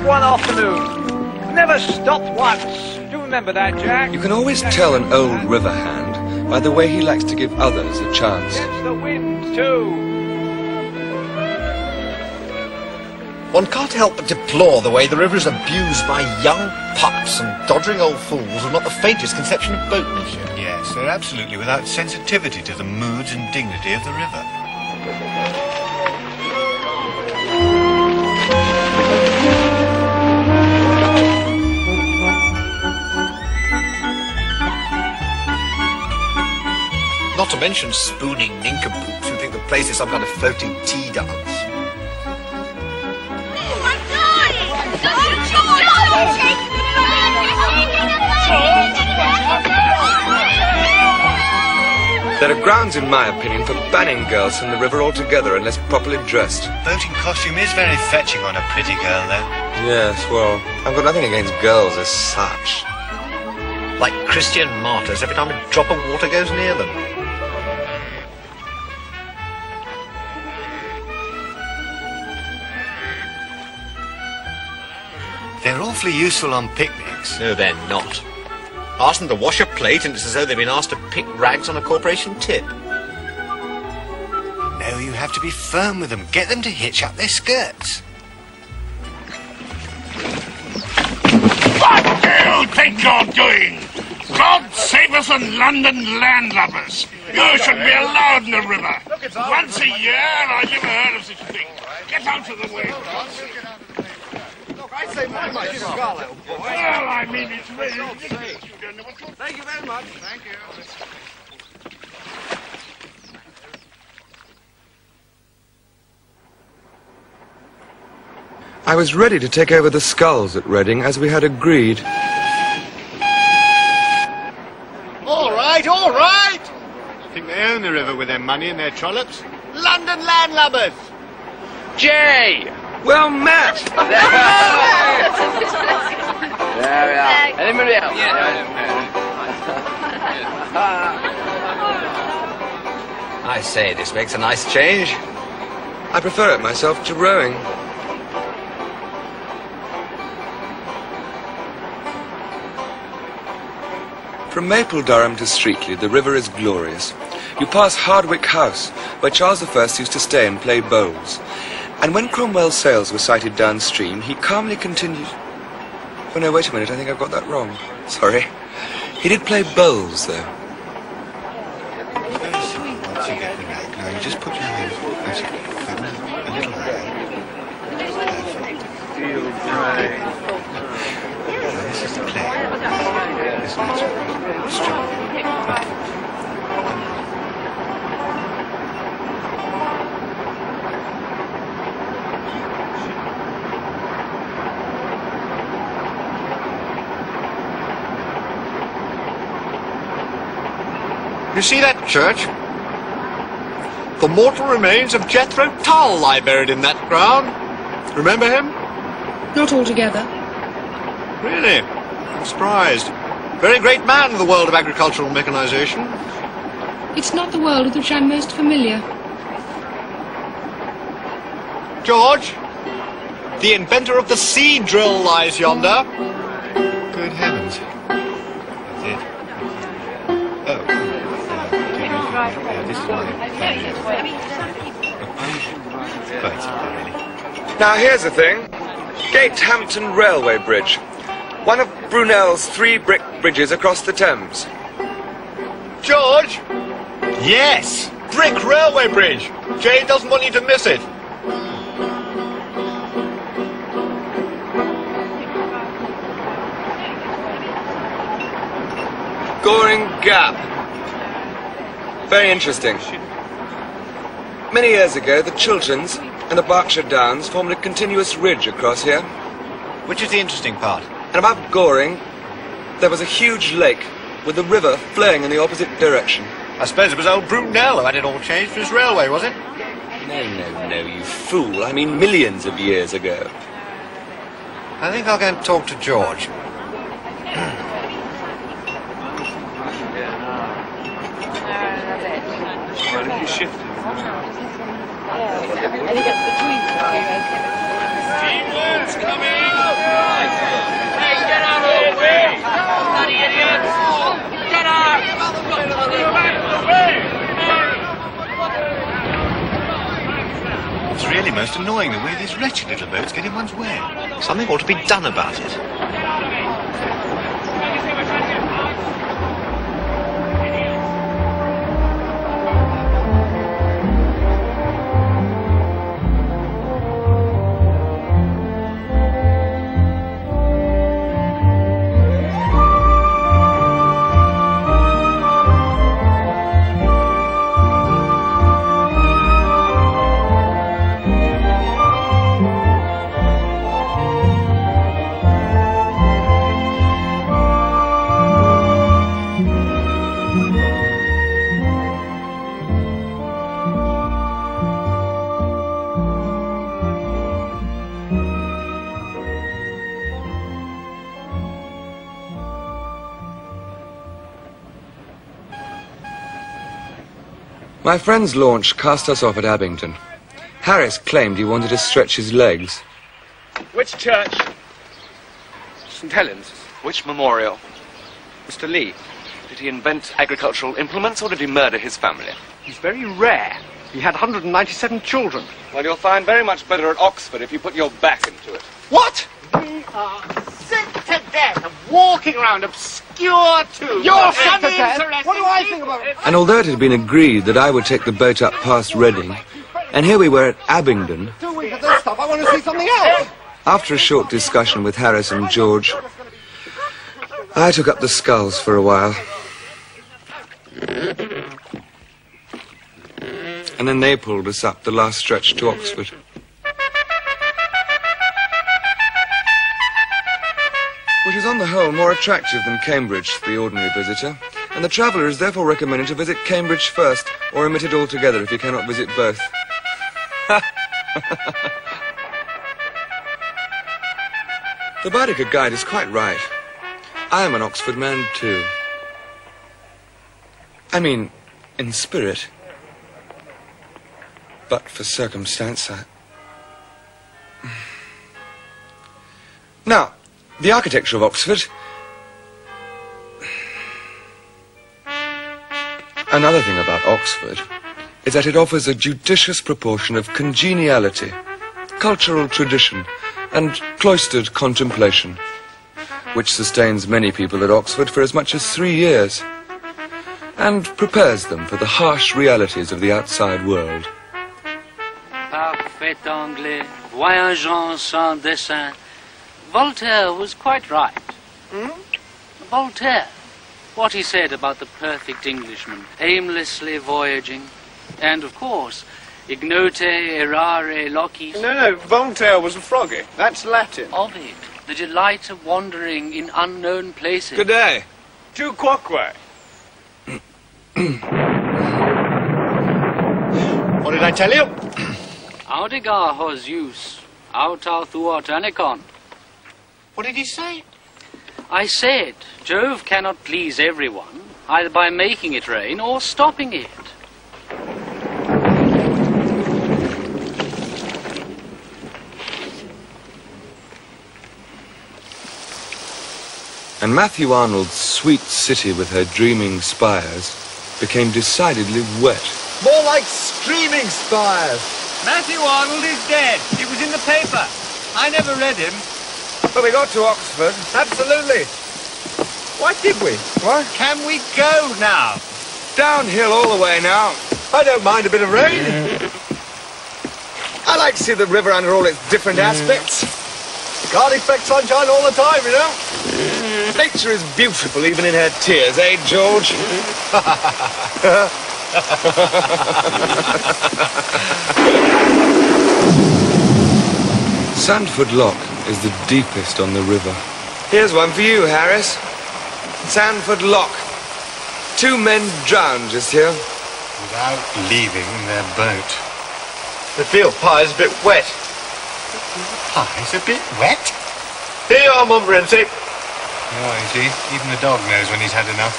one afternoon. Never stopped once. Do you remember that, Jack? You can always tell an old river hand by the way he likes to give others a chance. Gets the wind, too. One can't help but deplore the way the river is abused by young pups and doddering old fools who've not the faintest conception of boatmanship. Yes, they're absolutely without sensitivity to the moods and dignity of the river. Not to mention spooning nincompoops who think the place is some kind of floating tea dance. There are grounds, in my opinion, for banning girls from the river altogether unless properly dressed. Boating costume is very fetching on a pretty girl, though. Yes, well, I've got nothing against girls as such. Like Christian martyrs every time a drop of water goes near them. They're awfully useful on picnics. No, they're not. Ask them to wash a plate and it's as though they've been asked to pick rags on a corporation tip. No, you have to be firm with them. Get them to hitch up their skirts. What do you think you're doing? God save us and London landlubbers. You should be allowed in the river. Once a year, I never heard of such a thing. Get out of the way. I say more like you, Scarlet. Well, I mean, it's really ridiculous. Thank you very much. Thank you. I was ready to take over the sculls at Reading as we had agreed. All right, all right! Think they own the river with their money and their trollops? London landlubbers! Jay! Well met! There we are. Anybody else? I say, this makes a nice change. I prefer it myself to rowing. From Mapledurham to Streatley, the river is glorious. You pass Hardwick House, where Charles I used to stay and play bowls. And when Cromwell's sails were sighted downstream, he calmly continued... Oh no, wait a minute, I think I've got that wrong. Sorry. He did play bowls, though. Once you get the rag, now you just put your hands a little higher. Now this is the clay. This one's strong. You see that church? The mortal remains of Jethro Tull lie buried in that ground. Remember him? Not altogether. Really? I'm surprised. Very great man in the world of agricultural mechanization. It's not the world with which I'm most familiar. George, the inventor of the seed drill lies yonder. Good heavens. That's it. Oh. This is my quite simple, really. Now here's the thing. Gatehampton Railway Bridge. One of Brunel's 3 brick bridges across the Thames. George? Yes! Brick Railway Bridge! Jay doesn't want you to miss it. Goring Gap. Very interesting. Many years ago, the Chilterns and the Berkshire Downs formed a continuous ridge across here. Which is the interesting part? And above Goring, there was a huge lake with the river flowing in the opposite direction. I suppose it was old Brunel who had it all changed for his railway, was it? No, you fool. I mean millions of years ago. I think I'll go and talk to George. Well, if you shift it. Steamboat's coming! most annoying, the way these wretched little boats get in one's way. Something ought to be done about it. My friend's launch cast us off at Abingdon. Harris claimed he wanted to stretch his legs. Which church? St. Helens. Which memorial? Mr. Lee, did he invent agricultural implements or did he murder his family? He's very rare. He had 197 children. Well, you'll find very much better at Oxford if you put your back into it. What? We are sick to death of walking around obscure tombs. You're sick to death? What do I think about it? And although it had been agreed that I would take the boat up past Reading, and here we were at Abingdon, 2 weeks of this stuff. I want to see something else. after a short discussion with Harris and George, I took up the sculls for a while. And then they pulled us up the last stretch to Oxford. Which is on the whole more attractive than Cambridge to the ordinary visitor, and the traveller is therefore recommended to visit Cambridge first, or omit it altogether if you cannot visit both. The Baedeker guide is quite right. I am an Oxford man too. I mean, in spirit. But for circumstance, Now, the architecture of Oxford. Another thing about Oxford is that it offers a judicious proportion of congeniality, cultural tradition, and cloistered contemplation, which sustains many people at Oxford for as much as 3 years, and prepares them for the harsh realities of the outside world. Parfait anglais, voyageant sans dessin. Voltaire was quite right. Voltaire. What he said about the perfect Englishman, aimlessly voyaging. And, of course, ignote errare locis. No, Voltaire was a froggy. That's Latin. Ovid, the delight of wandering in unknown places. Good day. Tu quoque. What did I tell you? Audigar hos Zeus, autar thuot anikon. What did he say? I said, Jove cannot please everyone, either by making it rain or stopping it. And Matthew Arnold's sweet city with her dreaming spires became decidedly wet. More like streaming spires. Matthew Arnold is dead. It was in the paper. I never read him. But we got to Oxford. Absolutely. Why did we? What? Can we go now? Downhill all the way now. I don't mind a bit of rain. I like to see the river under all its different aspects. Can't expect sunshine all the time, you know. Nature is beautiful even in her tears, eh, George? Sandford Lock is the deepest on the river. Here's one for you, Harris. Sandford Lock. 2 men drowned just here. Without leaving their boat. The field pie's a bit wet. Pie's a bit wet? Here you are, Montmorency. Oh, you see, even the dog knows when he's had enough.